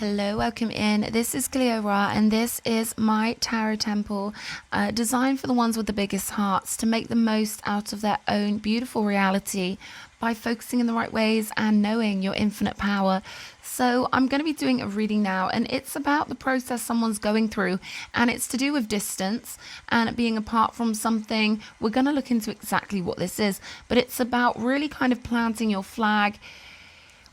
Hello, welcome in. This is Cleo and this is my tarot temple, designed for the ones with the biggest hearts to make the most out of their own beautiful reality by focusing in the right ways and knowing your infinite power. So I'm going to be doing a reading now, and it's about the process someone's going through, and it's to do with distance and being apart from something. We're going to look into exactly what this is, but it's about really kind of planting your flag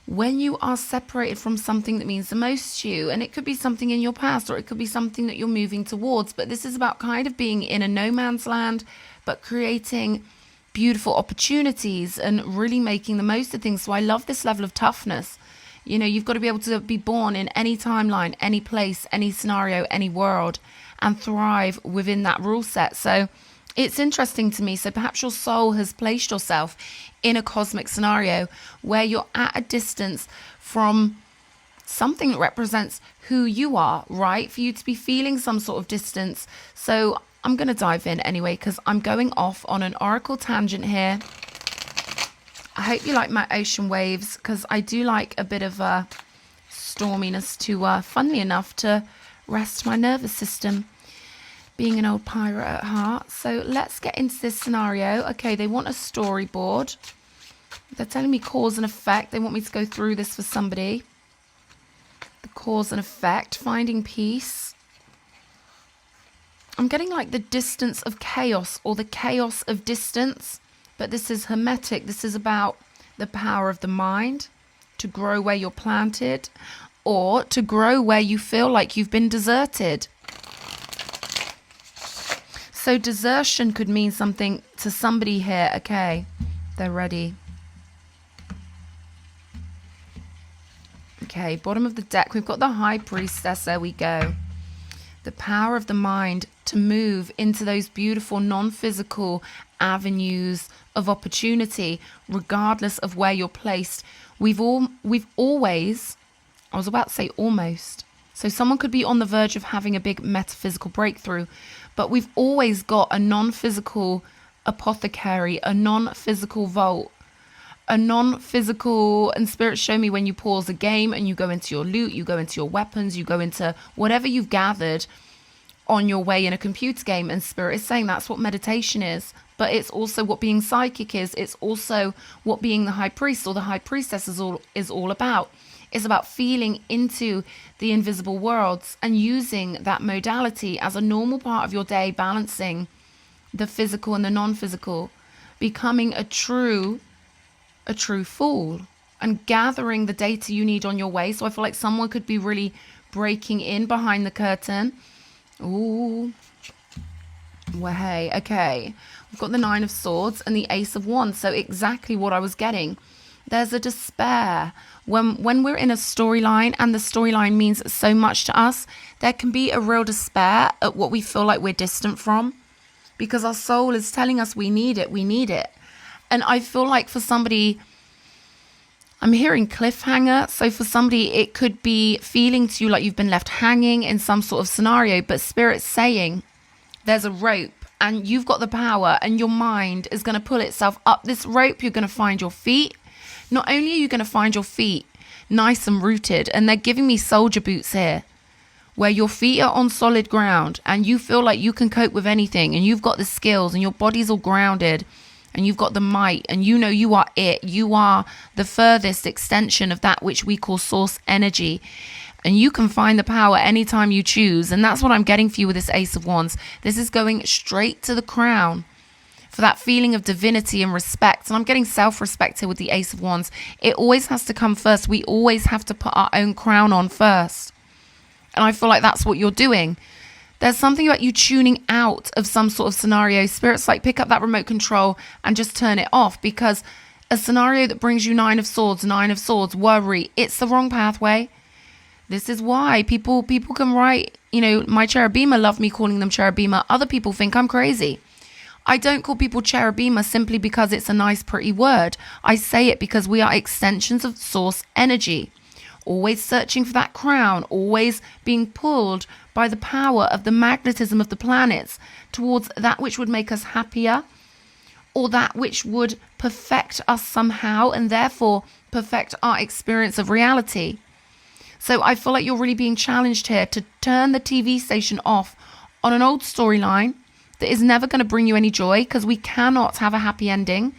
when you are separated from something that means the most to you. And it could be something in your past, or it could be something that you're moving towards, but this is about kind of being in a no man's land but creating beautiful opportunities and really making the most of things. So I love this level of toughness. You know, you've got to be able to be born in any timeline, any place, any scenario, any world, and thrive within that rule set. So it's interesting to me. So perhaps your soul has placed yourself in a cosmic scenario where you're at a distance from something that represents who you are, right? For you to be feeling some sort of distance. So I'm going to dive in anyway, because I'm going off on an oracle tangent here. I hope you like my ocean waves, because I do like a bit of storminess to, funnily enough, to rest my nervous system, being an old pirate at heart. So let's get into this scenario. Okay, they want a storyboard. They're telling me cause and effect. They want me to go through this for somebody. The cause and effect, finding peace. I'm getting like the distance of chaos, or the chaos of distance, but this is hermetic. This is about the power of the mind to grow where you're planted, or to grow where you feel like you've been deserted. So desertion could mean something to somebody here. Okay, they're ready. Okay, bottom of the deck, we've got the High Priestess. There we go. The power of the mind to move into those beautiful non-physical avenues of opportunity, regardless of where you're placed. We've always, I was about to say almost. So someone could be on the verge of having a big metaphysical breakthrough, but we've always got a non-physical apothecary, a non-physical vault, a non-physical, and spirits show me when you pause a game and you go into your loot, you go into your weapons, you go into whatever you've gathered on your way in a computer game, and spirit is saying that's what meditation is. But it's also what being psychic is. It's also what being the high priest or the high priestess is all about. It's about feeling into the invisible worlds and using that modality as a normal part of your day, balancing the physical and the non-physical, becoming a true fool and gathering the data you need on your way. So I feel like someone could be really breaking in behind the curtain. Ooh. Well, hey, okay. We've got the Nine of Swords and the Ace of Wands. So exactly what I was getting. There's a despair. When we're in a storyline and the storyline means so much to us, there can be a real despair at what we feel like we're distant from, because our soul is telling us we need it. And I feel like for somebody, I'm hearing cliffhanger. So for somebody, it could be feeling to you like you've been left hanging in some sort of scenario, but Spirit's saying there's a rope and you've got the power, and your mind is going to pull itself up this rope. You're going to find your feet. Not only are you going to find your feet nice and rooted, and they're giving me soldier boots here, where your feet are on solid ground and you feel like you can cope with anything, and you've got the skills and your body's all grounded and you've got the might, and you know you are it. You are the furthest extension of that which we call source energy, and you can find the power anytime you choose. And that's what I'm getting for you with this Ace of Wands. This is going straight to the crown for that feeling of divinity and respect. And I'm getting self-respect here with the Ace of Wands. It always has to come first. We always have to put our own crown on first. And I feel like that's what you're doing. There's something about you tuning out of some sort of scenario. Spirit's like, pick up that remote control and just turn it off, because a scenario that brings you Nine of Swords, worry, it's the wrong pathway. This is why people can write, you know, my cherubima love me calling them cherubima. Other people think I'm crazy. I don't call people cherubima simply because it's a nice, pretty word. I say it because we are extensions of source energy, always searching for that crown, always being pulled by the power of the magnetism of the planets towards that which would make us happier, or that which would perfect us somehow, and therefore perfect our experience of reality. So I feel like you're really being challenged here to turn the TV station off on an old storyline that is never going to bring you any joy, because we cannot have a happy ending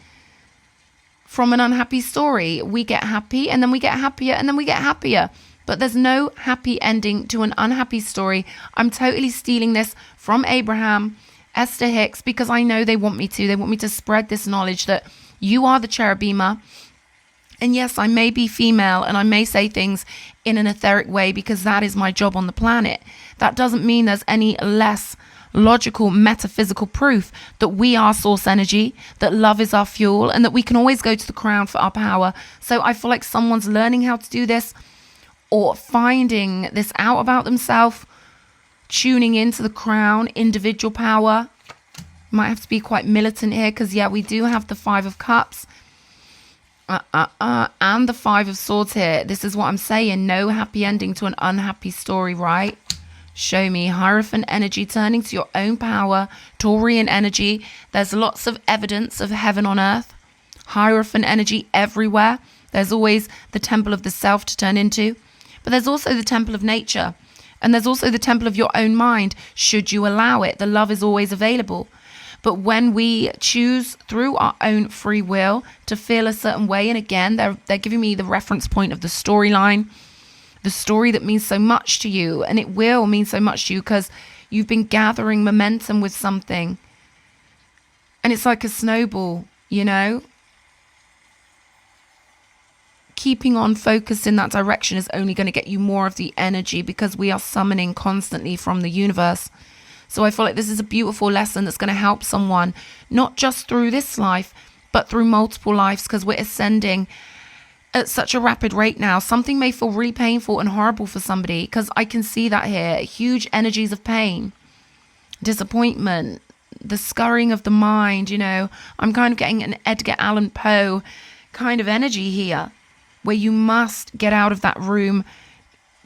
from an unhappy story. We get happy and then we get happier and then we get happier. But there's no happy ending to an unhappy story. I'm totally stealing this from Abraham, Esther Hicks, because I know they want me to. They want me to spread this knowledge that you are the cherubima. And yes, I may be female and I may say things in an etheric way because that is my job on the planet. That doesn't mean there's any less logical, metaphysical proof that we are source energy, that love is our fuel, and that we can always go to the crown for our power. So I feel like someone's learning how to do this or finding this out about themselves, tuning into the crown, individual power. Might have to be quite militant here because, yeah, we do have the 5 of Cups. And the 5 of Swords here. This is what I'm saying. No happy ending to an unhappy story, right? Show me Hierophant energy turning to your own power. Taurian energy. There's lots of evidence of heaven on earth. Hierophant energy everywhere. There's always the temple of the self to turn into. But there's also the temple of nature. And there's also the temple of your own mind, should you allow it. The love is always available. But when we choose through our own free will to feel a certain way, and again, they're giving me the reference point of the storyline, the story that means so much to you, and it will mean so much to you because you've been gathering momentum with something. And it's like a snowball, you know? Keeping on focused in that direction is only going to get you more of the energy because we are summoning constantly from the universe. So I feel like this is a beautiful lesson that's going to help someone, not just through this life, but through multiple lives, because we're ascending at such a rapid rate now. Something may feel really painful and horrible for somebody, because I can see that here. Huge energies of pain, disappointment, the scurrying of the mind, you know. I'm kind of getting an Edgar Allan Poe kind of energy here, where you must get out of that room,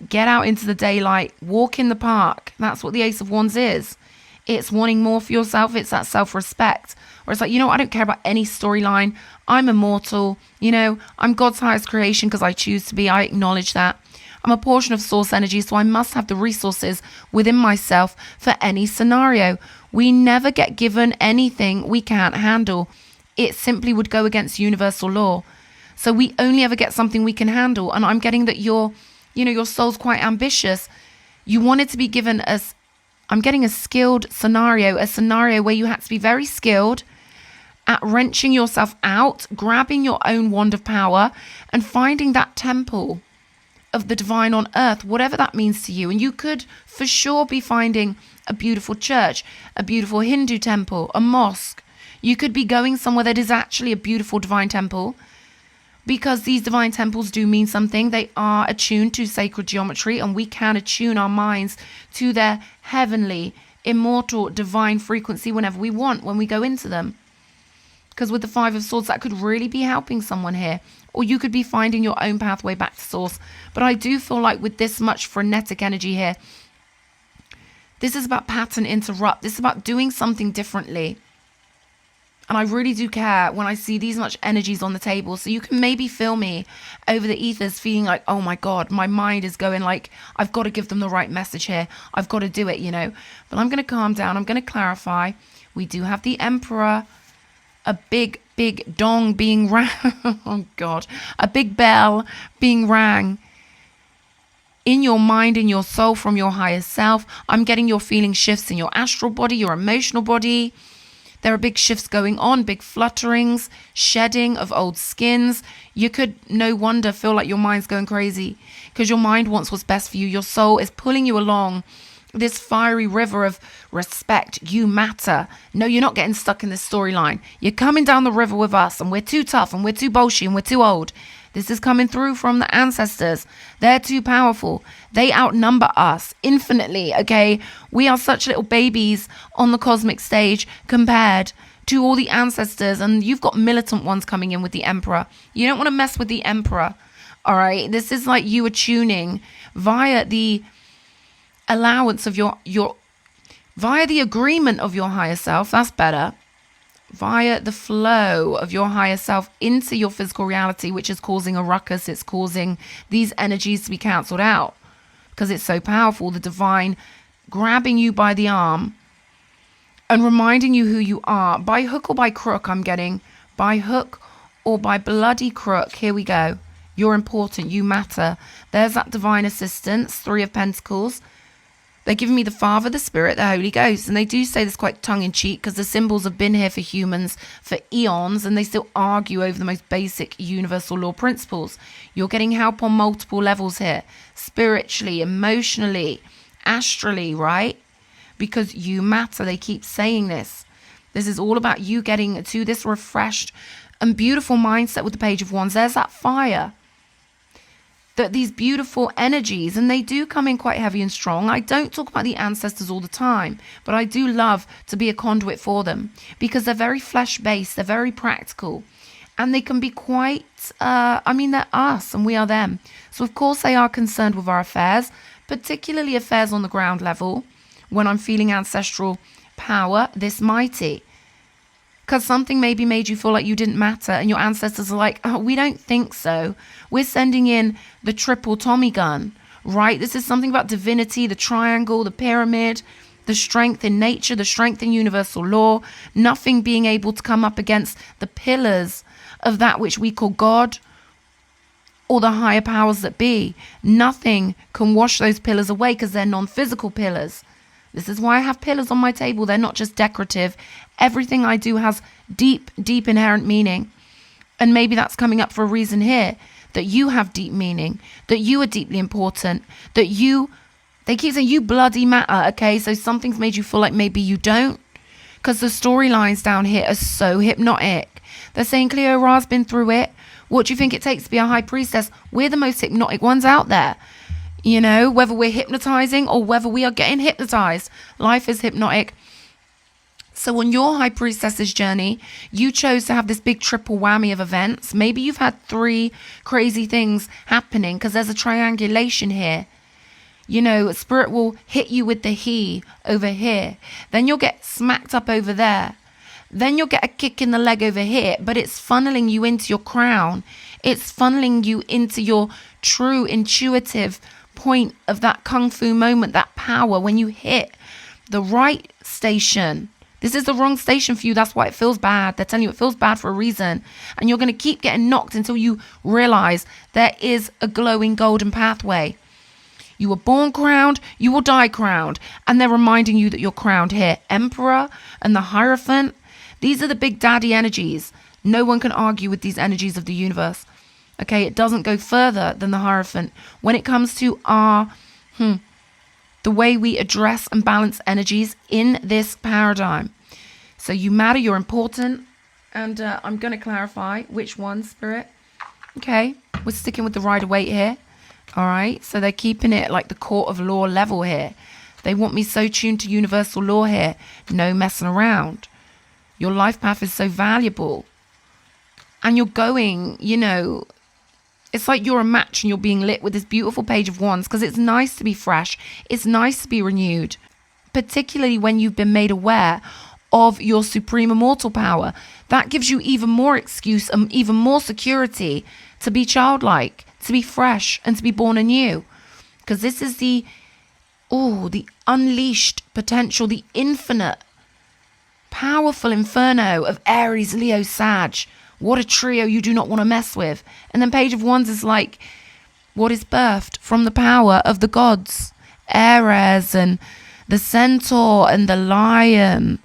get out into the daylight, walk in the park. That's what the Ace of Wands is. It's wanting more for yourself. It's that self-respect. Or it's like, you know, I don't care about any storyline. I'm immortal. You know, I'm God's highest creation because I choose to be. I acknowledge that. I'm a portion of source energy, so I must have the resources within myself for any scenario. We never get given anything we can't handle. It simply would go against universal law. So we only ever get something we can handle. And I'm getting that your soul's quite ambitious. You wanted to be given I'm getting a skilled scenario, a scenario where you had to be very skilled at wrenching yourself out, grabbing your own wand of power and finding that temple of the divine on earth, whatever that means to you. And you could for sure be finding a beautiful church, a beautiful Hindu temple, a mosque. You could be going somewhere that is actually a beautiful divine temple, because these divine temples do mean something. They are attuned to sacred geometry, and we can attune our minds to their heavenly, immortal, divine frequency whenever we want, when we go into them. Because with the 5 of Swords, that could really be helping someone here. Or you could be finding your own pathway back to source. But I do feel like with this much frenetic energy here, this is about pattern interrupt. This is about doing something differently. And I really do care when I see these much energies on the table. So you can maybe feel me over the ethers feeling like, oh my God, my mind is going like, I've got to give them the right message here. I've got to do it, you know. But I'm going to calm down. I'm going to clarify. We do have the Emperor, a big dong being rang. Oh God, a big bell being rang in your mind, in your soul, from your higher self. I'm getting your feeling shifts in your astral body, your emotional body. There are big shifts going on, big flutterings, shedding of old skins. You could, no wonder, feel like your mind's going crazy because your mind wants what's best for you. Your soul is pulling you along this fiery river of respect. You matter. No, you're not getting stuck in this storyline. You're coming down the river with us, and we're too tough, and we're too bolshy, and we're too old. This is coming through from the ancestors. They're too powerful. They outnumber us infinitely, okay? We are such little babies on the cosmic stage compared to all the ancestors. And you've got militant ones coming in with the Emperor. You don't want to mess with the Emperor, all right? This is like you attuning via the allowance of your via the agreement of your higher self. That's better. via the flow of your higher self into your physical reality, which is causing a ruckus. It's causing these energies to be cancelled out because it's so powerful. The divine grabbing you by the arm and reminding you who you are by hook or by crook. I'm getting by hook or by bloody crook. Here we go. You're important. You matter. There's that divine assistance. 3 of Pentacles. They're giving me the Father, the Spirit, the Holy Ghost. And they do say this quite tongue-in-cheek because the symbols have been here for humans for eons and they still argue over the most basic universal law principles. You're getting help on multiple levels here. Spiritually, emotionally, astrally, right? Because you matter. They keep saying this. This is all about you getting to this refreshed and beautiful mindset with the Page of Wands. There's that fire. That these beautiful energies, and they do come in quite heavy and strong. I don't talk about the ancestors all the time, but I do love to be a conduit for them because they're very flesh-based, they're very practical, and they can be quite, they're us and we are them. So of course they are concerned with our affairs, particularly affairs on the ground level, when I'm feeling ancestral power this mighty. Because something maybe made you feel like you didn't matter and your ancestors are like, oh, we don't think so. We're sending in the triple Tommy gun, right? This is something about divinity, the triangle, the pyramid, the strength in nature, the strength in universal law, nothing being able to come up against the pillars of that which we call God or the higher powers that be. Nothing can wash those pillars away because they're non-physical pillars. This is why I have pillars on my table. They're not just decorative. Everything I do has deep, deep inherent meaning. And maybe that's coming up for a reason here. That you have deep meaning. That you are deeply important. That they keep saying you bloody matter. Okay, so something's made you feel like maybe you don't. Because the storylines down here are so hypnotic. They're saying Cleo Ra's been through it. What do you think it takes to be a high priestess? We're the most hypnotic ones out there. You know, whether we're hypnotizing or whether we are getting hypnotized, life is hypnotic. So on your high priestess's journey, you chose to have this big triple whammy of events. Maybe you've had 3 crazy things happening because there's a triangulation here. You know, spirit will hit you with the he over here. Then you'll get smacked up over there. Then you'll get a kick in the leg over here, but it's funneling you into your crown. It's funneling you into your true intuitive point of that kung fu moment, that power when you hit the right station. This is the wrong station for you. That's why it feels bad. They're telling you it feels bad for a reason. And you're going to keep getting knocked until you realize there is a glowing golden pathway. You were born crowned, you will die crowned. And they're reminding you that you're crowned here. Emperor and the Hierophant. These are the big daddy energies. No one can argue with these energies of the universe. Okay, it doesn't go further than the Hierophant. When it comes to our, the way we address and balance energies in this paradigm. So you matter, you're important. And I'm going to clarify which one, Spirit. Okay, we're sticking with the Rider-Waite here. All right, so they're keeping it like the court of law level here. They want me so tuned to universal law here. No messing around. Your life path is so valuable. And you're going, you know, it's like you're a match and you're being lit with this beautiful Page of Wands because it's nice to be fresh. It's nice to be renewed, particularly when you've been made aware of your supreme immortal power. That gives you even more excuse and even more security to be childlike, to be fresh and to be born anew. Because this is the unleashed potential, the infinite, powerful inferno of Aries, Leo, Sag. What a trio you do not want to mess with. And then Page of Wands is like what is birthed from the power of the gods. Ares and the centaur and the lion.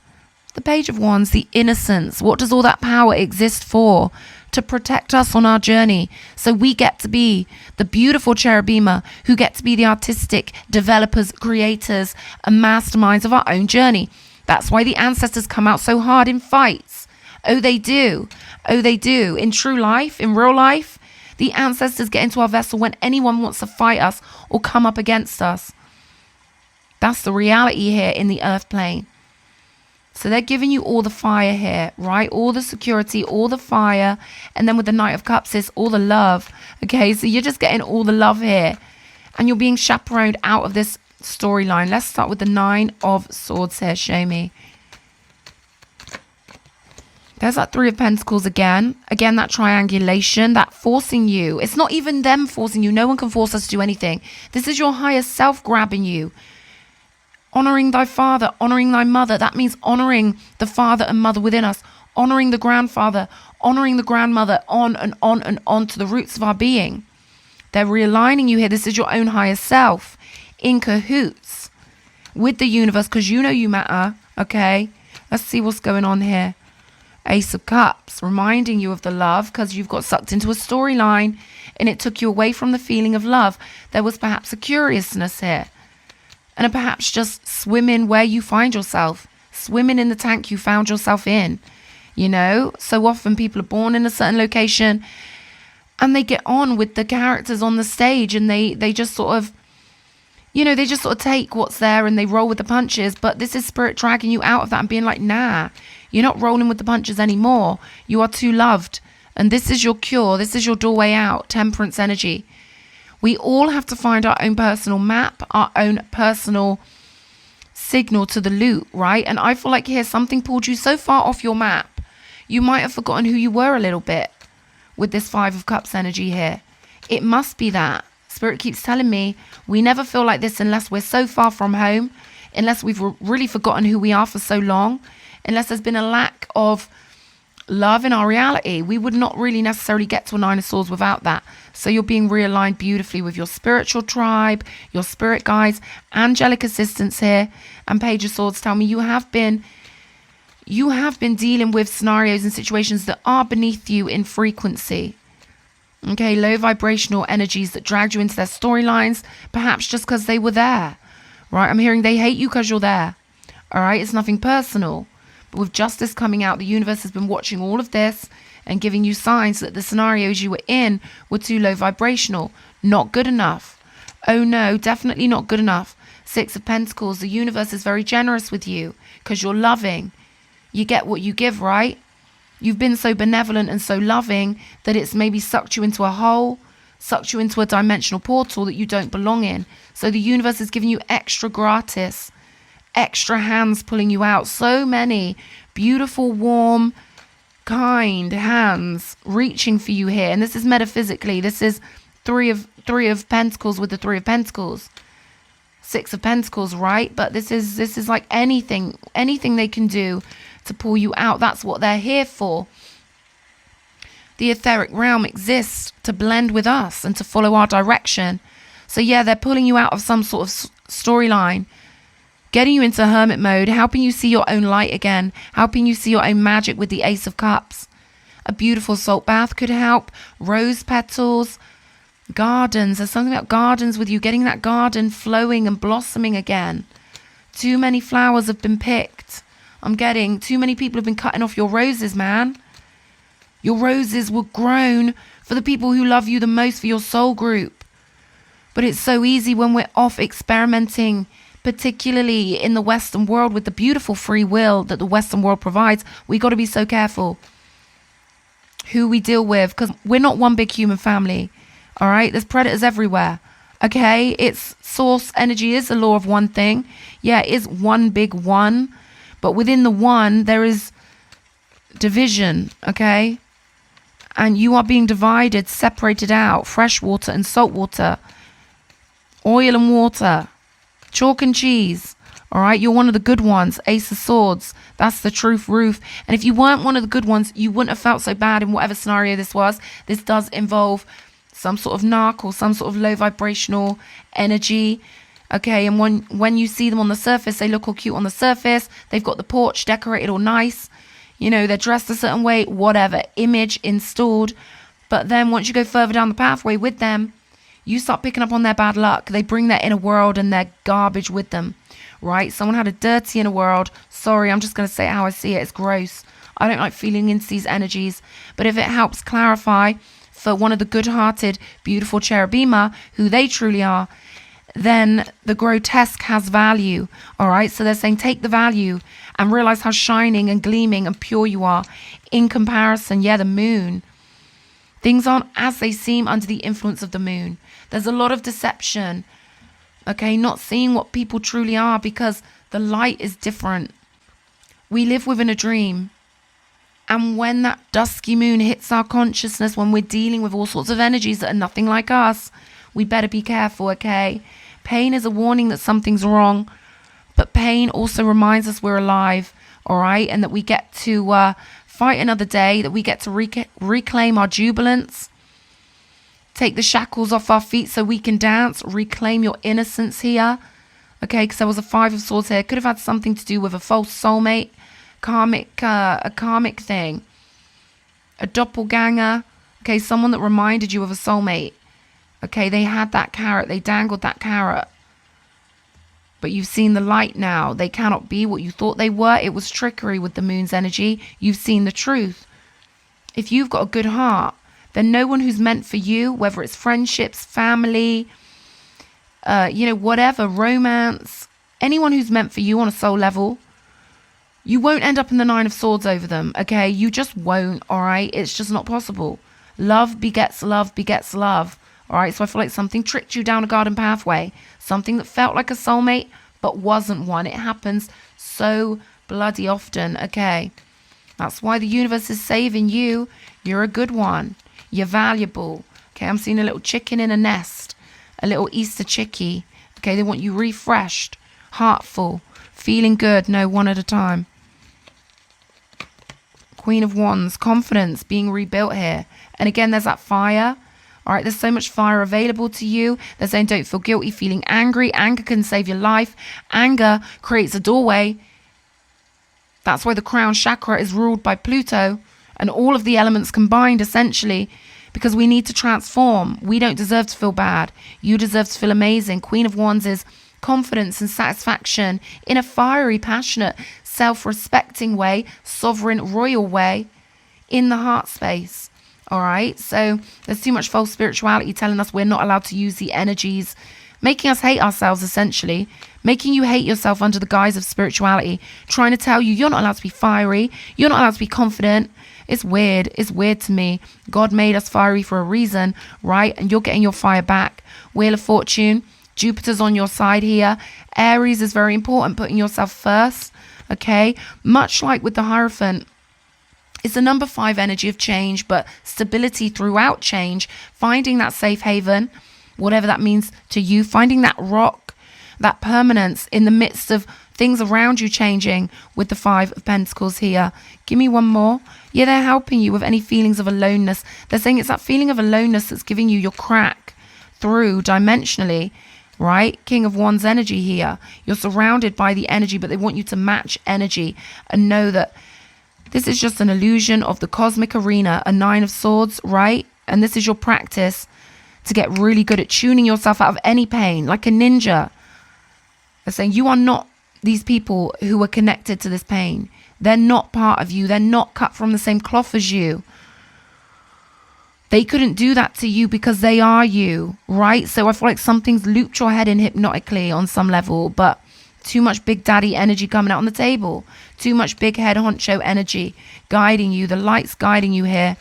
The Page of Wands, the innocence. What does all that power exist for? To protect us on our journey. So we get to be the beautiful cherubima who get to be the artistic developers, creators, and masterminds of our own journey. That's why the ancestors come out so hard in fights. Oh, they do. Oh, they do. In true life, in real life, the ancestors get into our vessel when anyone wants to fight us or come up against us. That's the reality here in the earth plane. So they're giving you all the fire here, right? All the security, all the fire. And then with the Knight of Cups, it's all the love. Okay, so you're just getting all the love here. And you're being chaperoned out of this storyline. Let's start with the 9 of Swords here. Show me. There's that Three of Pentacles again. Again, that triangulation, that forcing you. It's not even them forcing you. No one can force us to do anything. This is your higher self grabbing you. Honoring thy father, honoring thy mother. That means honoring the father and mother within us. Honoring the grandfather, honoring the grandmother, on and on and on to the roots of our being. They're realigning you here. This is your own higher self in cahoots with the universe, because you know you matter. Okay, let's see what's going on here. Ace of Cups, reminding you of the love, because you've got sucked into a storyline and it took you away from the feeling of love. There was perhaps a curiousness here, and perhaps just swimming where you find yourself, swimming in the tank you found yourself in. You know, so often people are born in a certain location and they get on with the characters on the stage, and they just sort of, you know, they just sort of take what's there and they roll with the punches. But this is spirit dragging you out of that and being like, nah, you're not rolling with the punches anymore. You are too loved. And this is your cure. This is your doorway out. Temperance energy. We all have to find our own personal map, our own personal signal to the loot, right? And I feel like here something pulled you so far off your map, you might have forgotten who you were a little bit with this Five of Cups energy here. It must be that. Spirit keeps telling me we never feel like this unless we're so far from home, unless we've really forgotten who we are for so long, unless there's been a lack of love in our reality. We would not really necessarily get to a Nine of Swords without that. So you're being realigned beautifully with your spiritual tribe, your spirit guides, angelic assistance here. And Page of Swords tell me you have been dealing with scenarios and situations that are beneath you in frequency. Okay, low vibrational energies that dragged you into their storylines, perhaps just because they were there, right? I'm hearing they hate you because you're there, all right? It's nothing personal. But with justice coming out, the universe has been watching all of this and giving you signs that the scenarios you were in were too low vibrational, not good enough. Oh no, definitely not good enough. Six of Pentacles, the universe is very generous with you because you're loving. You get what you give, right? You've been so benevolent and so loving that it's maybe sucked you into a hole, sucked you into a dimensional portal that you don't belong in. So the universe is giving you extra gratis, extra hands pulling you out. So many beautiful, warm, kind hands reaching for you here. And this is metaphysically. This is three of Pentacles with the Three of Pentacles. Six of Pentacles, right? But this is like anything they can do to pull you out. That's what they're here for. The etheric realm exists to blend with us and to follow our direction. So yeah, they're pulling you out of some sort of storyline, getting you into hermit mode, helping you see your own light again, helping you see your own magic with the Ace of Cups. A beautiful salt bath could help. Rose petals, gardens. There's something about gardens with you, getting that garden flowing and blossoming again. Too many flowers have been picked. I'm getting too many people have been cutting off your roses, man. Your roses were grown for the people who love you the most, for your soul group. But it's so easy when we're off experimenting, particularly in the Western world, with the beautiful free will that the Western world provides. We got to be so careful who we deal with, because we're not one big human family. All right, there's predators everywhere. Okay, it's source energy is the law of one thing. Yeah, it is one big one. But within the one, there is division, okay? And you are being divided, separated out. Fresh water and salt water. Oil and water. Chalk and cheese. All right? You're one of the good ones. Ace of Swords. That's the truth roof. And if you weren't one of the good ones, you wouldn't have felt so bad in whatever scenario this was. This does involve some sort of narc or some sort of low vibrational energy. Okay, and when you see them on the surface, they look all cute on the surface. They've got the porch decorated all nice. You know, they're dressed a certain way, whatever, image installed. But then once you go further down the pathway with them, you start picking up on their bad luck. They bring their inner world and their garbage with them, right? Someone had a dirty inner world. Sorry, I'm just going to say it how I see it. It's gross. I don't like feeling into these energies. But if it helps clarify for one of the good-hearted, beautiful cherubima, who they truly are, then the grotesque has value. All right, so they're saying take the value and realize how shining and gleaming and pure you are in comparison. Yeah, the moon. Things aren't as they seem under the influence of the moon. There's a lot of deception. Okay, not seeing what people truly are because the light is different. We live within a dream, And when that dusky moon hits our consciousness, when we're dealing with all sorts of energies that are nothing like us, we better be careful, okay? Pain is a warning that something's wrong, but pain also reminds us we're alive, all right? And that we get to fight another day, that we get to reclaim our jubilance, take the shackles off our feet so we can dance, reclaim your innocence here, okay? Because there was a 5 of Swords here. Could have had something to do with a false soulmate, a karmic thing, a doppelganger, okay? Someone that reminded you of a soulmate, okay? They had that carrot. They dangled that carrot. But you've seen the light now. They cannot be what you thought they were. It was trickery with the moon's energy. You've seen the truth. If you've got a good heart, then no one who's meant for you, whether it's friendships, family, whatever, romance, anyone who's meant for you on a soul level, you won't end up in the 9 of Swords over them, okay? You just won't, all right? It's just not possible. Love begets love begets love, all right? So I feel like something tricked you down a garden pathway, something that felt like a soulmate but wasn't one. It happens so bloody often, okay? That's why the universe is saving you. You're a good one. You're valuable. Okay, I'm seeing a little chicken in a nest, a little Easter chickie. Okay, they want you refreshed, heartful, feeling good. No, one at a time. Queen of Wands, confidence being rebuilt here. And again, there's that fire. All right, there's so much fire available to you. They're saying don't feel guilty, feeling angry. Anger can save your life. Anger creates a doorway. That's why the crown chakra is ruled by Pluto and all of the elements combined, essentially, because we need to transform. We don't deserve to feel bad. You deserve to feel amazing. Queen of Wands is confidence and satisfaction in a fiery, passionate, self-respecting way, sovereign, royal way in the heart space. All right, so there's too much false spirituality telling us we're not allowed to use the energies, making us hate ourselves, essentially, making you hate yourself under the guise of spirituality, trying to tell you you're not allowed to be fiery, you're not allowed to be confident. It's weird. It's weird to me. God made us fiery for a reason, right? And you're getting your fire back. Wheel of Fortune, Jupiter's on your side here. Aries is very important, putting yourself first, okay? Much like with the Hierophant, it's the number 5 energy of change, but stability throughout change, finding that safe haven, whatever that means to you, finding that rock, that permanence in the midst of things around you changing with the 5 of Pentacles here. Give me one more. Yeah, they're helping you with any feelings of aloneness. They're saying it's that feeling of aloneness that's giving you your crack through dimensionally, right? King of Wands energy here. You're surrounded by the energy, but they want you to match energy and know that this is just an illusion of the cosmic arena, a 9 of Swords, right? And this is your practice to get really good at tuning yourself out of any pain, like a ninja. They're saying you are not these people who are connected to this pain. They're not part of you. They're not cut from the same cloth as you. They couldn't do that to you because they are you, right? So I feel like something's looped your head in hypnotically on some level, but too much big daddy energy coming out on the table. Too much big head honcho energy guiding you. The light's guiding you here.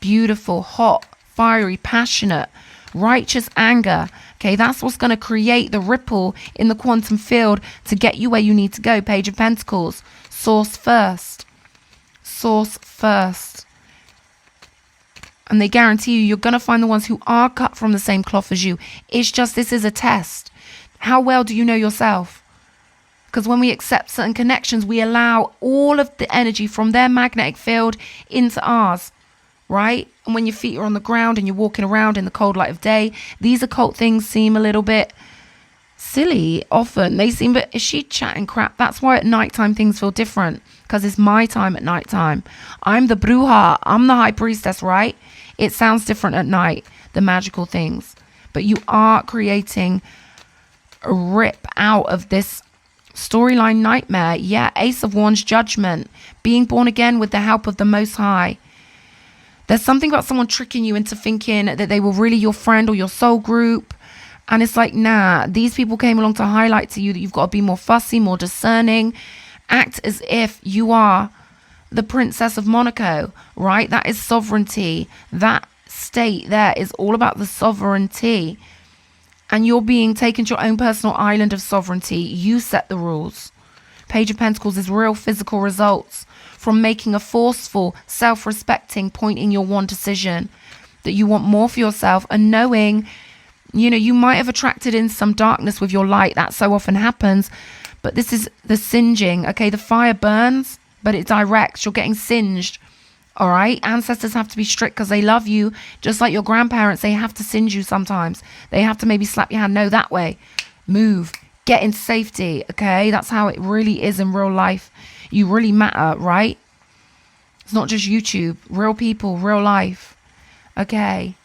Beautiful, hot, fiery, passionate, righteous anger. Okay, that's what's going to create the ripple in the quantum field to get you where you need to go. Page of Pentacles. Source first. Source first. And they guarantee you're going to find the ones who are cut from the same cloth as you. It's just this is a test. How well do you know yourself? Because when we accept certain connections, we allow all of the energy from their magnetic field into ours. Right? And when your feet are on the ground and you're walking around in the cold light of day, these occult things seem a little bit silly often. They seem, but is she chatting crap? That's why at nighttime things feel different, because it's my time at nighttime. I'm the bruja. I'm the high priestess, right? It sounds different at night, the magical things. But you are creating a rip out of this storyline nightmare. Yeah, Ace of Wands, judgment, being born again with the help of the Most High. There's something about someone tricking you into thinking that they were really your friend or your soul group. And it's like, nah, these people came along to highlight to you that you've got to be more fussy, more discerning. Act as if you are the Princess of Monaco, right? That is sovereignty. That state there is all about the sovereignty. And you're being taken to your own personal island of sovereignty. You set the rules. Page of Pentacles is real physical results from making a forceful, self-respecting point in your one decision that you want more for yourself, and knowing, you know, you might have attracted in some darkness with your light. That so often happens. But this is the singeing. Okay, the fire burns, but it directs. You're getting singed. All right. Ancestors have to be strict because they love you. Just like your grandparents, they have to singe you sometimes. They have to maybe slap your hand. No, that way. Move. Get in safety. Okay. That's how it really is in real life. You really matter, right? It's not just YouTube. Real people, real life. Okay.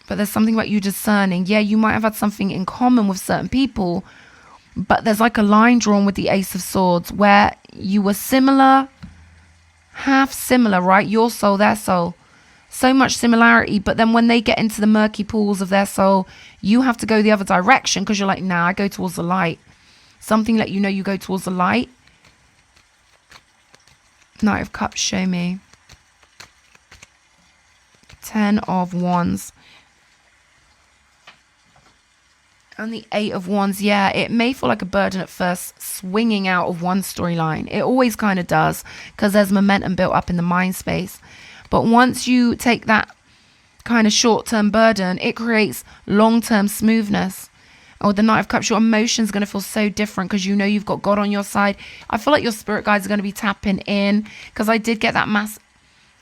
But there's something about you discerning. Yeah, you might have had something in common with certain people, but there's like a line drawn with the Ace of Swords where you were similar, half similar, right? Your soul, their soul. So much similarity, but then when they get into the murky pools of their soul, you have to go the other direction because you're like, nah, I go towards the light. Something let you know you go towards the light. Knight of Cups, show me. 10 of Wands. And the 8 of Wands, yeah, it may feel like a burden at first, swinging out of one storyline. It always kind of does, because there's momentum built up in the mind space. But once you take that kind of short-term burden, it creates long-term smoothness. And with the Knight of Cups, your emotions are going to feel so different because you know you've got God on your side. I feel like your spirit guides are going to be tapping in, because I did get that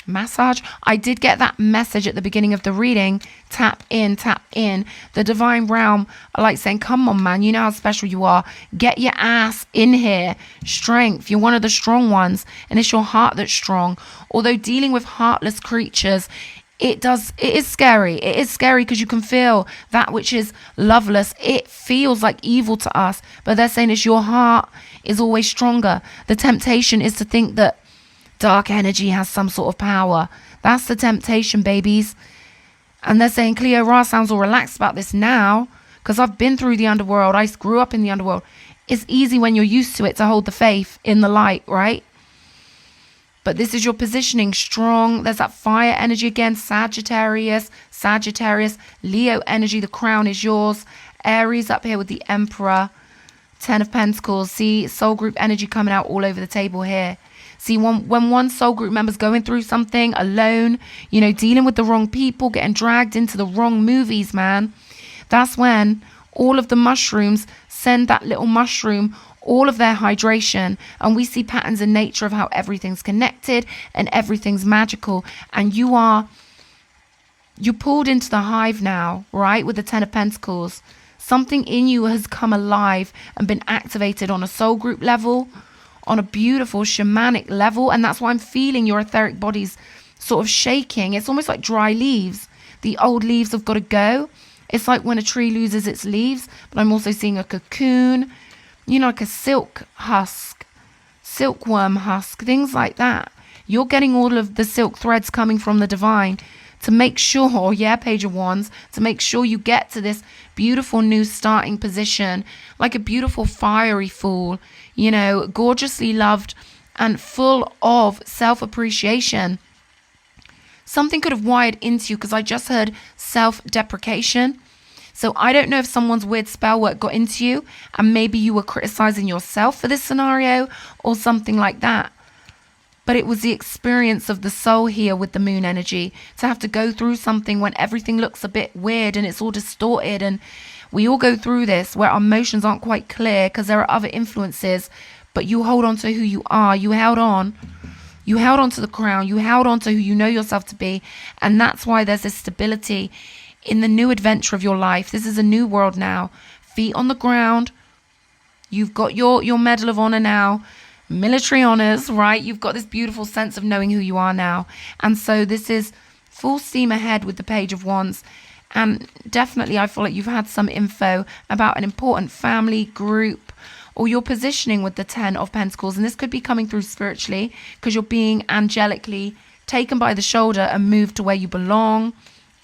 massage. I did get that message at the beginning of the reading. Tap in, tap in. The divine realm are like saying, come on, man, you know how special you are. Get your ass in here. Strength. You're one of the strong ones, and it's your heart that's strong. Although dealing with heartless creatures, it is scary. It is scary because you can feel that which is loveless. It feels like evil to us, but they're saying it's your heart is always stronger. The temptation is to think that dark energy has some sort of power. That's the temptation, babies. And they're saying Cleo Ra sounds all relaxed about this now because I've been through the underworld. I grew up in the underworld. It's easy when you're used to it to hold the faith in the light, right? But this is your positioning strong. There's that fire energy again. Sagittarius, Leo energy. The crown is yours. Aries up here with the Emperor. 10 of Pentacles. See, soul group energy coming out all over the table here. See, when one soul group member's going through something alone, you know, dealing with the wrong people, getting dragged into the wrong movies, man, that's when all of the mushrooms send that little mushroom all of their hydration. And we see patterns in nature of how everything's connected and everything's magical. And you're pulled into the hive now, right, with the 10 of Pentacles. Something in you has come alive and been activated on a soul group level, on a beautiful shamanic level. And that's why I'm feeling your etheric body's sort of shaking. It's almost like dry leaves. The old leaves have got to go. It's like when a tree loses its leaves. But I'm also seeing a cocoon, you know, like a silk husk, silkworm husk, things like that. You're getting all of the silk threads coming from the divine to make sure, yeah, Page of Wands, to make sure you get to this beautiful new starting position, like a beautiful fiery fool, you know, gorgeously loved and full of self-appreciation. Something could have wired into you because I just heard self-deprecation. So I don't know if someone's weird spell work got into you and maybe you were criticizing yourself for this scenario or something like that. But it was the experience of the soul here with the moon energy to have to go through something when everything looks a bit weird and it's all distorted. And we all go through this where our emotions aren't quite clear because there are other influences, but you hold on to who you are. You held on to the crown. You held on to who you know yourself to be. And that's why there's this stability in the new adventure of your life. This is a new world now. Feet on the ground. You've got your Medal of Honor now. Military honors, right? You've got this beautiful sense of knowing who you are now. And so this is full steam ahead with the Page of Wands. And definitely I feel like you've had some info about an important family group or your positioning with the 10 of Pentacles. And this could be coming through spiritually because you're being angelically taken by the shoulder and moved to where you belong.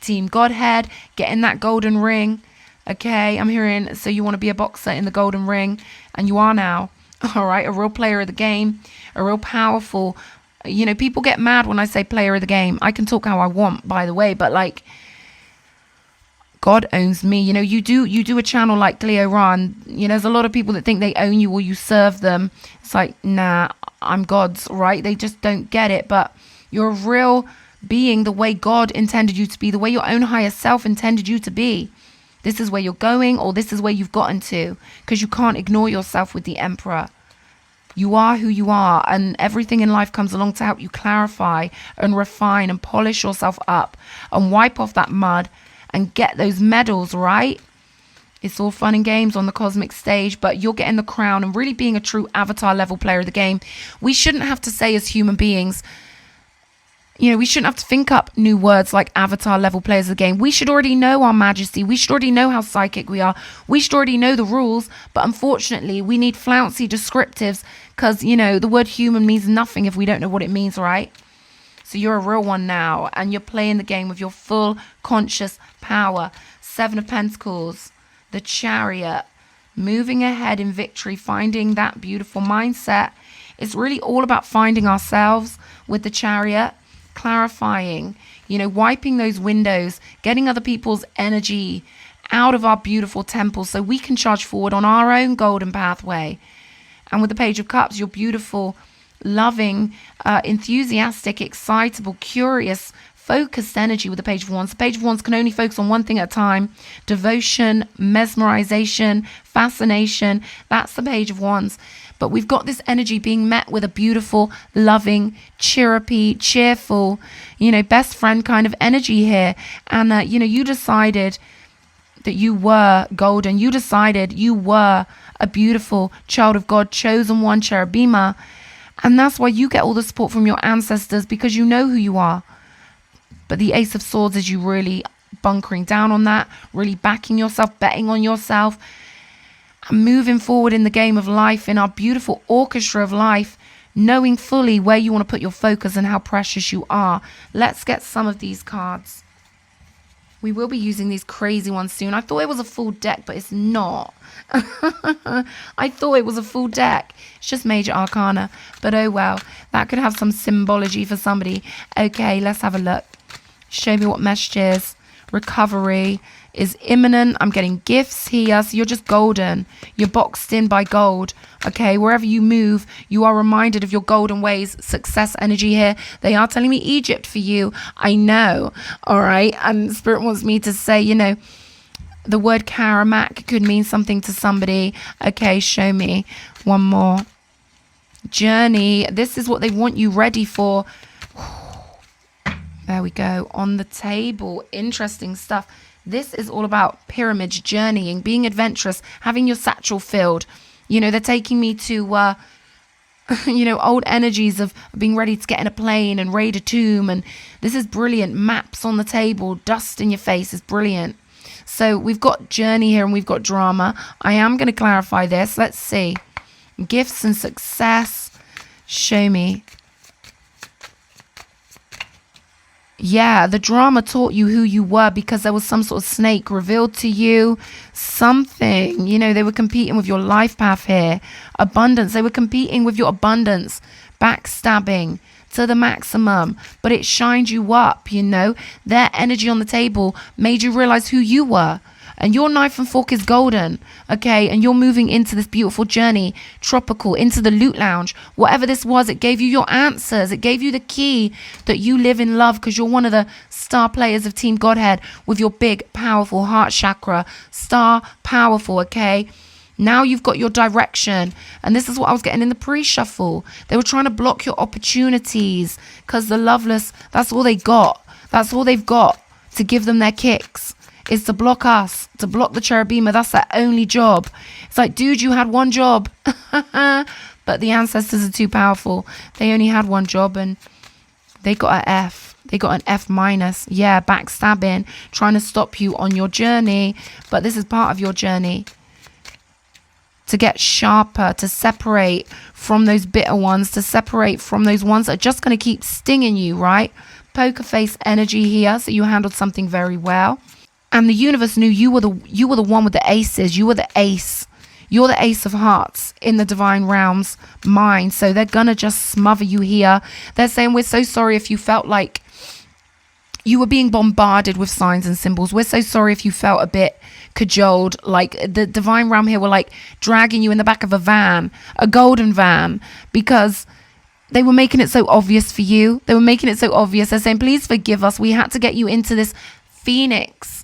Team Godhead, getting that golden ring. Okay, I'm hearing, so you want to be a boxer in the golden ring, and you are now. All right, a real player of the game, a real powerful, you know, people get mad when I say player of the game. I can talk how I want, by the way, but like God owns me. You do a channel like Cleo Ron. There's a lot of people that think they own you or you serve them. It's like, nah, I'm God's, right? They just don't get it. But you're a real being the way God intended you to be, the way your own higher self intended you to be. This is where you're going, or this is where you've gotten to, because you can't ignore yourself with the Emperor. You are who you are, and everything in life comes along to help you clarify and refine and polish yourself up and wipe off that mud and get those medals, right? It's all fun and games on the cosmic stage, but you're getting the crown and really being a true avatar level player of the game. We shouldn't have to say as human beings, we shouldn't have to think up new words like avatar level players of the game. We should already know our majesty. We should already know how psychic we are. We should already know the rules. But unfortunately, we need flouncy descriptives because, the word human means nothing if we don't know what it means, right? So you're a real one now, and you're playing the game with your full conscious power. 7 of Pentacles, the Chariot, moving ahead in victory, finding that beautiful mindset. It's really all about finding ourselves with the Chariot. Clarifying, wiping those windows, getting other people's energy out of our beautiful temple so we can charge forward on our own golden pathway. And with the Page of Cups, you're beautiful, loving, enthusiastic, excitable, curious, focused energy with the Page of Wands. The Page of Wands can only focus on one thing at a time. Devotion, mesmerization, fascination. That's the Page of Wands. But we've got this energy being met with a beautiful, loving, chirrupy, cheerful, best friend kind of energy here. And, you decided that you were golden. You decided you were a beautiful child of God, chosen one, cherubima. And that's why you get all the support from your ancestors, because you know who you are. But the Ace of Swords is you really bunkering down on that, really backing yourself, betting on yourself, and moving forward in the game of life, in our beautiful orchestra of life, knowing fully where you want to put your focus and how precious you are. Let's get some of these cards. We will be using these crazy ones soon. I thought it was a full deck, but it's not. I thought it was a full deck. It's just major arcana. But oh well, that could have some symbology for somebody. Okay, let's have a look. Show me what messages. Recovery is imminent. I'm getting gifts here. So you're just golden. You're boxed in by gold. Okay, wherever you move, you are reminded of your golden ways. Success energy here. They are telling me Egypt for you. I know. All right. And Spirit wants me to say, the word Karamak could mean something to somebody. Okay, show me one more. Journey. This is what they want you ready for. There we go. On the table. Interesting stuff. This is all about pyramids, journeying, being adventurous, having your satchel filled. They're taking me to, old energies of being ready to get in a plane and raid a tomb. And this is brilliant. Maps on the table, dust in your face is brilliant. So we've got journey here and we've got drama. I am going to clarify this. Let's see. Gifts and success. Show me. Yeah, the drama taught you who you were because there was some sort of snake revealed to you. Something, they were competing with your life path here. Abundance, they were competing with your abundance. Backstabbing to the maximum. But it shined you up, Their energy on the table made you realize who you were. And your knife and fork is golden, okay? And you're moving into this beautiful journey, tropical, into the loot lounge. Whatever this was, it gave you your answers. It gave you the key that you live in love because you're one of the star players of Team Godhead with your big, powerful heart chakra. Star powerful, okay? Now you've got your direction. And this is what I was getting in the pre-shuffle. They were trying to block your opportunities because the loveless, that's all they got. That's all they've got to give them their kicks. Is to block us, to block the cherubima. That's their only job. It's like, dude, you had one job. But the ancestors are too powerful. They only had one job and they got an F. They got an F minus. Yeah, backstabbing, trying to stop you on your journey. But this is part of your journey. To get sharper, to separate from those bitter ones, to separate from those ones that are just going to keep stinging you, right? Poker face energy here. So you handled something very well. And the universe knew you were the one with the aces. You were the ace. You're the ace of hearts in the divine realm's mind. So they're going to just smother you here. They're saying, we're so sorry if you felt like You were being bombarded with signs and symbols. We're so sorry if you felt a bit cajoled. Like the divine realm here were like dragging you in the back of a van, a golden van, because they were making it so obvious for you. They were making it so obvious. They're saying, please forgive us. We had to get you into this phoenix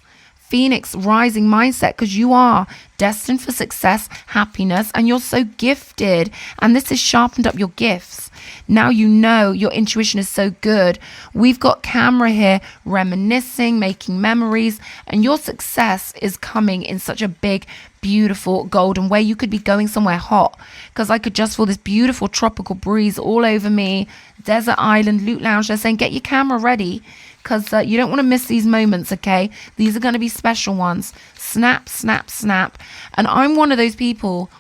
rising mindset, because you are destined for success, happiness, and you're so gifted. And this has sharpened up your gifts. Now you know your intuition is so good. We've got camera here reminiscing, making memories, and your success is coming in such a big, beautiful golden way. You could be going somewhere hot, because I could just feel this beautiful tropical breeze all over me. Desert island, Loot Lounge. They're saying, get your camera ready, because you don't want to miss these moments, okay? These are going to be special ones. Snap, snap, snap. And I'm one of those people,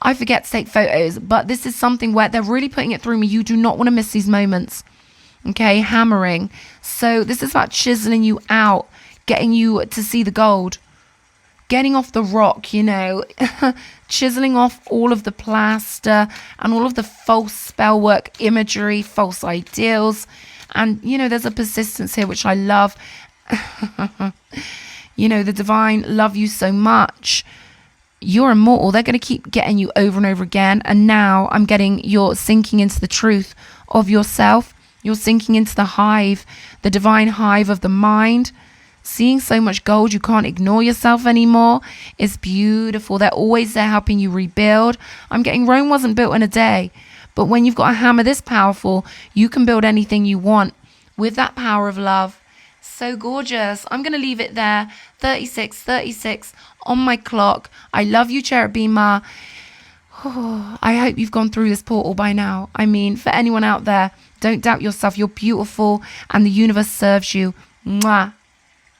I forget to take photos, but this is something where they're really putting it through me. You do not want to miss these moments, okay? Hammering. So this is about chiseling you out, getting you to see the gold, getting off the rock, you know, chiseling off all of the plaster and all of the false spell work imagery, false ideals. And, you know, there's a persistence here, which I love. You know, the divine love you so much. You're immortal. They're going to keep getting you over and over again. And now I'm getting you're sinking into the truth of yourself. You're sinking into the hive, the divine hive of the mind. Seeing so much gold, you can't ignore yourself anymore. It's beautiful. They're always there helping you rebuild. I'm getting Rome wasn't built in a day. But when you've got a hammer this powerful, you can build anything you want with that power of love. So gorgeous. I'm going to leave it there. 36 on my clock. I love you, Cherubima. Oh, I hope you've gone through this portal by now. I mean, for anyone out there, don't doubt yourself. You're beautiful and the universe serves you. Mwah.